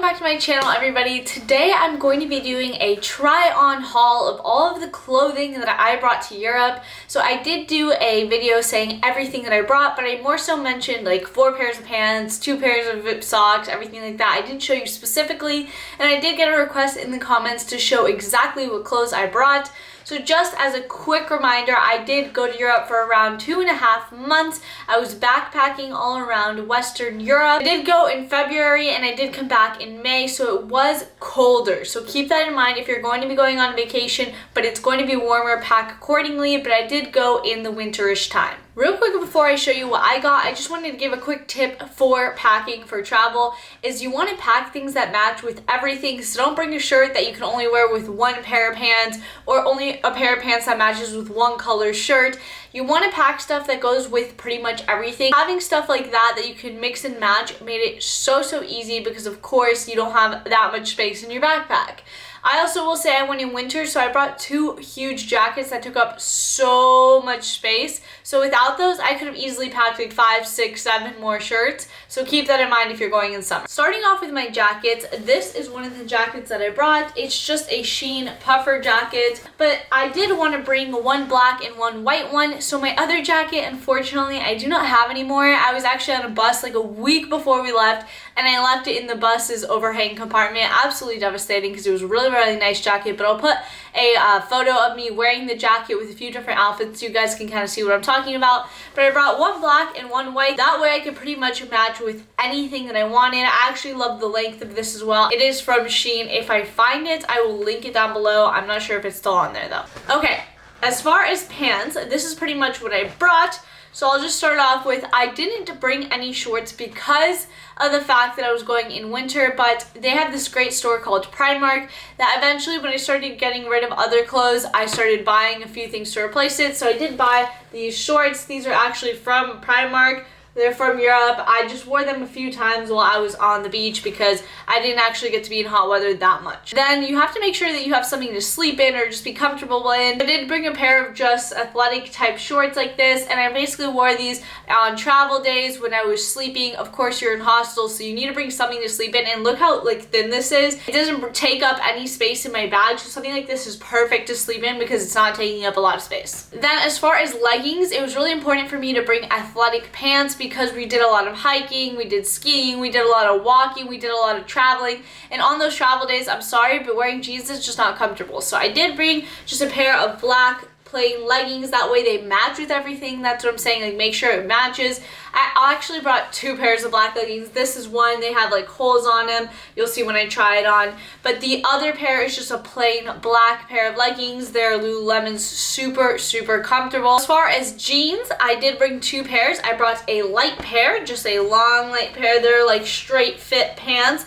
back to my channel, everybody. Today I'm going to be doing a try-on haul of all of the clothing that I brought to Europe. So I did do a video saying everything that I brought, but I more so mentioned like 4 pairs of pants, 2 pairs of socks, everything like that. I did show you specifically, and I did get a request in the comments to show exactly what clothes I brought. So just as a quick reminder, I did go to Europe for around 2.5 months. I was backpacking all around Western Europe. I did go in February and I did come back in May, so it was colder. So keep that in mind if you're going to be going on vacation, but it's going to be warmer, pack accordingly, but I did go in the winterish time. Real quick before I show you what I got, I just wanted to give a quick tip for packing for travel is you want to pack things that match with everything. So don't bring a shirt that you can only wear with 1 pair of pants or only a pair of pants that matches with 1 color shirt. You want to pack stuff that goes with pretty much everything. Having stuff like that you can mix and match made it so easy because of course you don't have that much space in your backpack. I also will say I went in winter, so I brought 2 huge jackets that took up so much space. So without those, I could have easily packed like 5, 6, 7 more shirts. So keep that in mind if you're going in summer. Starting off with my jackets, this is one of the jackets that I brought. It's just a Shein puffer jacket, but I did want to bring 1 black and 1 white one. So my other jacket, unfortunately, I do not have anymore. I was actually on a bus like a week before we left, and I left it in the bus's overhang compartment. Absolutely devastating because it was really nice jacket, but I'll put a photo of me wearing the jacket with a few different outfits so you guys can kind of see what I'm talking about. But I brought 1 black and 1 white. That way I could pretty much match with anything that I wanted. I actually love the length of this as well. It is from Shein. If I find it, I will link it down below. I'm not sure if it's still on there though. Okay, as far as pants, this is pretty much what I brought. So I'll just start off with, I didn't bring any shorts because of the fact that I was going in winter, but they have this great store called Primark that eventually when I started getting rid of other clothes, I started buying a few things to replace it. So I did buy these shorts. These are actually from Primark. They're from Europe. I just wore them a few times while I was on the beach because I didn't actually get to be in hot weather that much. Then you have to make sure that you have something to sleep in or just be comfortable in. I did bring a pair of just athletic type shorts like this, and I basically wore these on travel days when I was sleeping. Of course, you're in hostels, so you need to bring something to sleep in, and look how like thin this is. It doesn't take up any space in my bag, so something like this is perfect to sleep in because it's not taking up a lot of space. Then as far as leggings, it was really important for me to bring athletic pants because we did a lot of hiking, we did skiing, we did a lot of walking, we did a lot of traveling, and on those travel days, I'm sorry, but wearing jeans is just not comfortable. So I did bring just a pair of black plain leggings. That way they match with everything. That's what I'm saying, like make sure it matches. I actually brought 2 pairs of black leggings. This is one, they have like holes on them. You'll see when I try it on. But the other pair is just a plain black pair of leggings. They're Lululemon's, super comfortable. As far as jeans, I did bring 2 pairs. I brought a light pair, just a long light pair. They're like straight fit pants.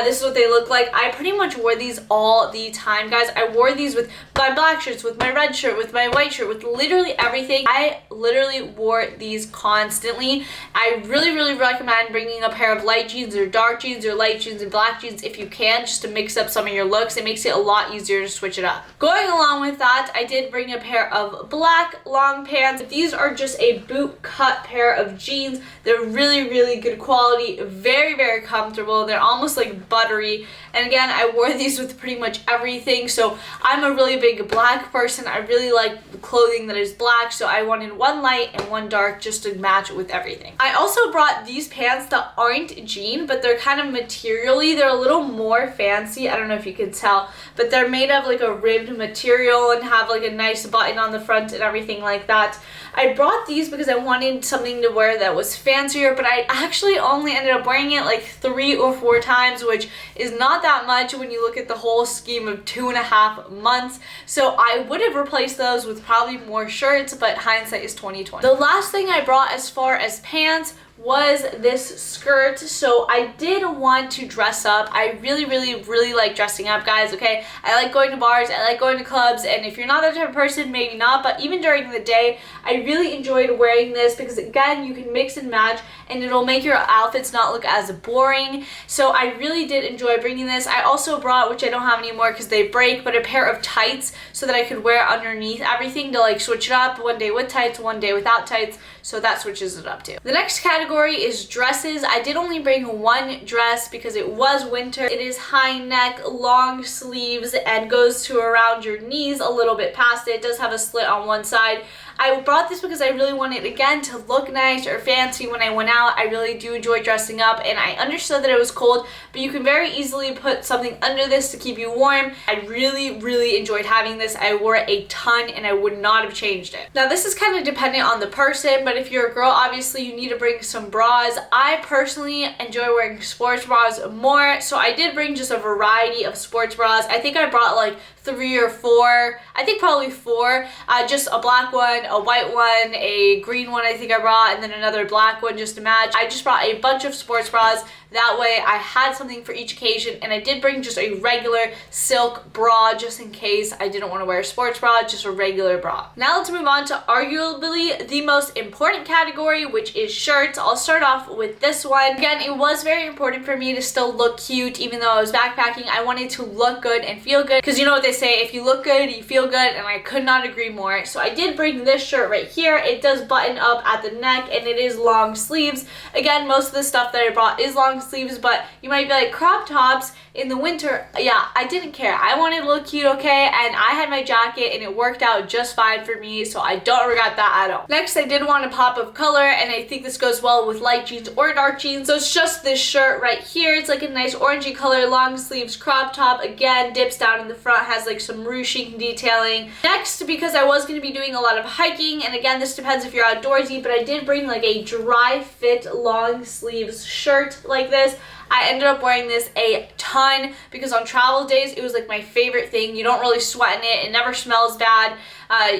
This is what they look like. I pretty much wore these all the time, guys. I wore these with my black shirts, with my red shirt, with my white shirt, with literally everything. I literally wore these constantly. I really recommend bringing a pair of light jeans or dark jeans or light jeans and black jeans if you can, just to mix up some of your looks. It makes it a lot easier to switch it up. Going along with that, I did bring a pair of black long pants. These are just a boot cut pair of jeans. They're really good quality, very comfortable. They're almost like buttery, and again I wore these with pretty much everything. So I'm a really big black person. I really like clothing that is black, so I wanted 1 light and 1 dark just to match with everything. I also brought these pants that aren't jean, but they're kind of materially, they're a little more fancy. I don't know if you can tell, but they're made of like a ribbed material and have like a nice button on the front and everything like that. I brought these because I wanted something to wear that was fancier, but I actually only ended up wearing it like 3 or 4 times, which is not that much when you look at the whole scheme of 2.5 months. So I would have replaced those with probably more shirts, but hindsight is 2020. The last thing I brought as far as pants was this skirt. So I did want to dress up. I really like dressing up, guys, okay? I like going to bars, I like going to clubs, and if you're not that type of person, maybe not, but even during the day, I really enjoyed wearing this because again, you can mix and match and it'll make your outfits not look as boring. So I really did enjoy bringing this. I also brought, which I don't have anymore because they break, but a pair of tights so that I could wear underneath everything to like switch it up, one day with tights, one day without tights. so that switches it up too. The next category is dresses. I did only bring one dress because it was winter. It is high neck, long sleeves, and goes to around your knees a little bit past it. It does have a slit on one side. I brought this because I really wanted, again, to look nice or fancy when I went out. I really do enjoy dressing up, and I understood that it was cold, but you can very easily put something under this to keep you warm. I really enjoyed having this. I wore it a ton, and I would not have changed it. Now, this is kind of dependent on the person, but if you're a girl, obviously you need to bring some bras. I personally enjoy wearing sports bras more, so I did bring just a variety of sports bras. I think I brought like 3 or 4, I think probably 4, just a black one, a white one, a green one I think I brought, and then another black one just to match. I just brought a bunch of sports bras. That way I had something for each occasion, and I did bring just a regular silk bra just in case I didn't want to wear a sports bra, just a regular bra. Now let's move on to arguably the most important category, which is shirts. I'll start off with this one. Again, it was very important for me to still look cute even though I was backpacking. I wanted to look good and feel good because you know what they say, if you look good, you feel good, and I could not agree more. So I did bring this shirt right here. It does button up at the neck, and it is long sleeves. Again, most of the stuff that I brought is long sleeves, but you might be like, crop tops in the winter. Yeah, I didn't care. I wanted to look cute, okay? And I had my jacket, and it worked out just fine for me, so I don't regret that at all. Next, I did want a pop of color, and I think this goes well with light jeans or dark jeans. So it's just this shirt right here. It's like a nice orangey color, long sleeves crop top. Again, dips down in the front, has like some ruching detailing. Next, because I was going to be doing a lot of hiking, and again, this depends if you're outdoorsy, but I did bring like a dry fit long sleeves shirt like this. I ended up wearing this a ton because on travel days, it was like my favorite thing. You don't really sweat in it. It never smells bad.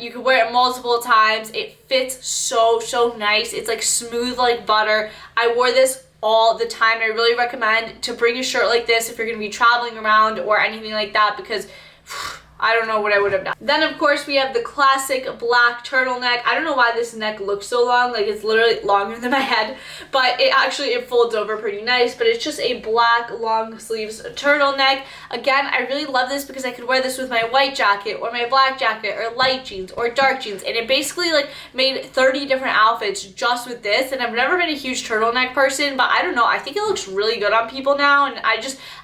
You can wear it multiple times. It fits so nice. It's like smooth like butter. I wore this all the time. I really recommend to bring a shirt like this if you're going to be traveling around or anything like that, because I don't know what I would have done. Then of course we have the classic black turtleneck. I don't know why this neck looks so long, like it's literally longer than my head, but it folds over pretty nice, but it's just a black long sleeves turtleneck. Again, I really love this because I could wear this with my white jacket or my black jacket or light jeans or dark jeans, and it basically like made 30 different outfits just with this. And I've never been a huge turtleneck person, but I don't know, I think it looks really good on people now, and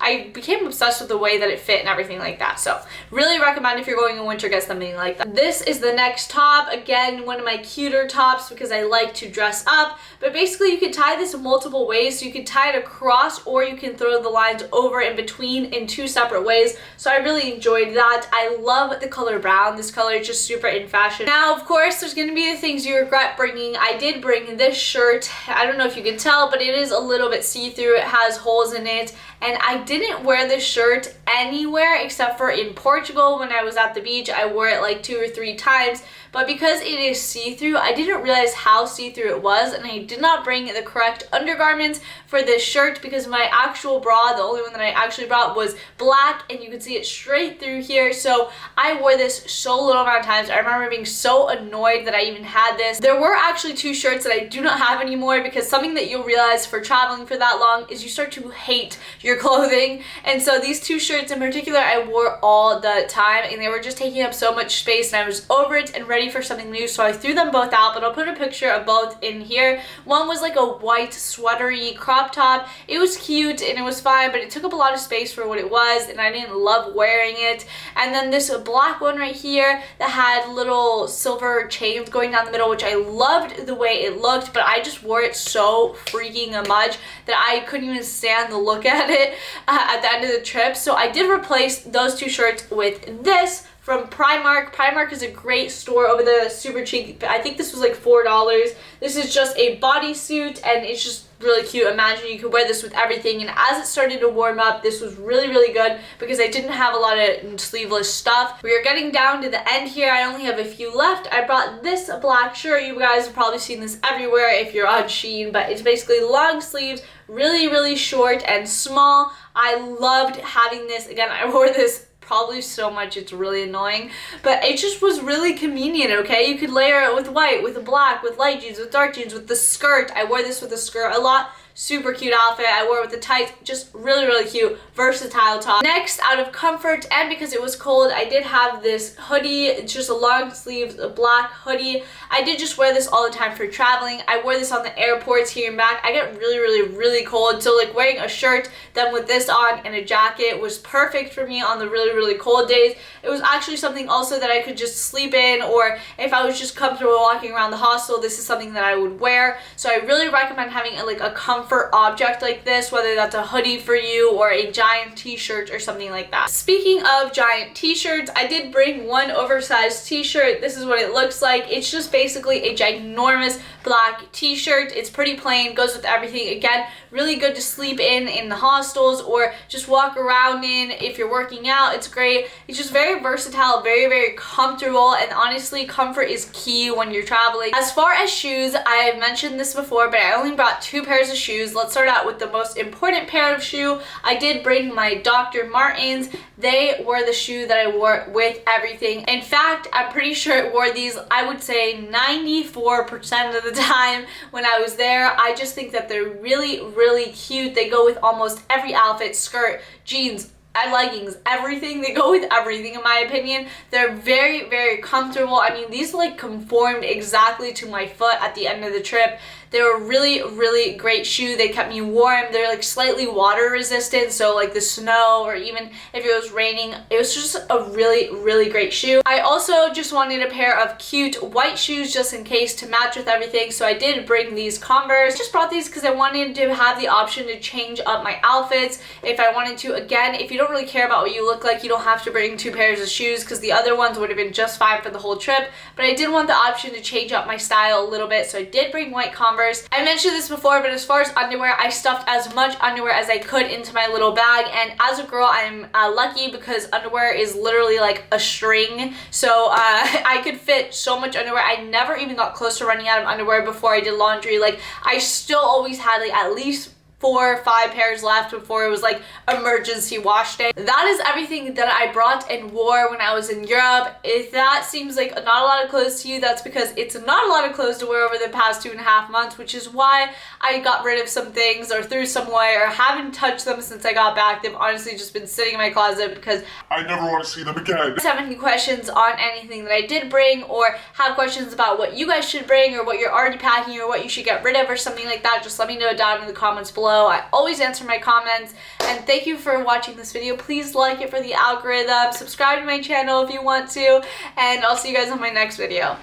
I became obsessed with the way that it fit and everything like that. So really recommend if you're going in winter, get something like that. This is the next top. Again, one of my cuter tops because I like to dress up, but basically you can tie this multiple ways. So you can tie it across, or you can throw the lines over in between in 2 separate ways. So I really enjoyed that. I love the color brown. This color is just super in fashion. Now, of course, there's going to be the things you regret bringing. I did bring this shirt. I don't know if you can tell, but it is a little bit see-through. It has holes in it, and I didn't wear this shirt anywhere except for in Portugal. When I was at the beach, I wore it like 2 or 3 times, but because it is see-through, I didn't realize how see-through it was, and I did not bring the correct undergarments for this shirt because my actual bra, the only one that I actually brought, was black, and you could see it straight through here. So I wore this so little amount of times. I remember being so annoyed that I even had this. There were actually 2 shirts that I do not have anymore, because something that you'll realize for traveling for that long is you start to hate your clothing, and so these 2 shirts in particular I wore all the time, and they were just taking up so much space, and I was over it and ready for something new, so I threw them both out. But I'll put a picture of both in here. One was like a white sweatery crop top. It was cute and it was fine, but it took up a lot of space for what it was, and I didn't love wearing it. And then this black one right here that had little silver chains going down the middle, which I loved the way it looked, but I just wore it so freaking much that I couldn't even stand the look at it at the end of the trip. So I did replace those 2 shirts with this from Primark. Primark is a great store over there, super cheap. I think this was like $4. This is just a bodysuit, and it's just really cute. Imagine you could wear this with everything. And as it started to warm up, this was really good because I didn't have a lot of sleeveless stuff. We are getting down to the end here. I only have a few left. I brought this black shirt. You guys have probably seen this everywhere if you're on Shein, but it's basically long sleeves, really short and small. I loved having this. Again, I wore this probably so much it's really annoying, but it just was really convenient. Okay, you could layer it with white, with black, with light jeans, with dark jeans, with the skirt. I wore this with a skirt a lot. super cute outfit. I wore it with the tights, just really, really cute, versatile top. Next, out of comfort and because it was cold, I did have this hoodie. It's just a long sleeve, a black hoodie. I did just wear this all the time for traveling. I wore this on the airports here and back. I get really, really, really cold, so like wearing a shirt then with this on and a jacket was perfect for me on the really, really cold days. It was actually something also that I could just sleep in, or if I was just comfortable walking around the hostel, this is something that I would wear. So I really recommend having a comfort object like this, whether that's a hoodie for you or a giant t-shirt or something like that. Speaking of giant t-shirts, I did bring one oversized t-shirt. This is what it looks like. It's just basically a ginormous black t-shirt. It's pretty plain, goes with everything. Again, really good to sleep in the hostels or just walk around in if you're working out. It's great. It's just very versatile, very, very comfortable, and honestly, comfort is key when you're traveling. As far as shoes, I have mentioned this before, but I only brought 2 pairs of shoes. Let's start out with the most important pair of shoe. I did bring my Dr. Martens. They were the shoe that I wore with everything. In fact, I'm pretty sure I wore these, I would say 94% of the time when I was there. I just think that they're really, really cute. They go with almost every outfit, skirt, jeans, and leggings, everything. They go with everything in my opinion. They're very, very comfortable. I mean, these like conformed exactly to my foot at the end of the trip. They were really, really great shoe. They kept me warm. They're like slightly water resistant, so like the snow or even if it was raining, it was just a really, really great shoe. I also just wanted a pair of cute white shoes just in case to match with everything, so I did bring these Converse. I just brought these because I wanted to have the option to change up my outfits if I wanted to. Again, if you don't really care about what you look like, you don't have to bring 2 pairs of shoes because the other ones would have been just fine for the whole trip, but I did want the option to change up my style a little bit, so I did bring white Converse. I mentioned this before, but as far as underwear, I stuffed as much underwear as I could into my little bag, and as a girl, I'm lucky because underwear is literally like a string, so I could fit so much underwear. I never even got close to running out of underwear before I did laundry. Like, I still always had like at least 4 or 5 pairs left before it was like emergency wash day. That is everything that I brought and wore when I was in Europe. If that seems like not a lot of clothes to you, that's because it's not a lot of clothes to wear over the past 2.5 months, which is why I got rid of some things or threw some away or haven't touched them since I got back. They've honestly just been sitting in my closet because I never want to see them again. If you have any questions on anything that I did bring, or have questions about what you guys should bring or what you're already packing or what you should get rid of or something like that, just let me know down in the comments below. I always answer my comments, and thank you for watching this video. Please like it for the algorithm, subscribe to my channel if you want to, and I'll see you guys on my next video.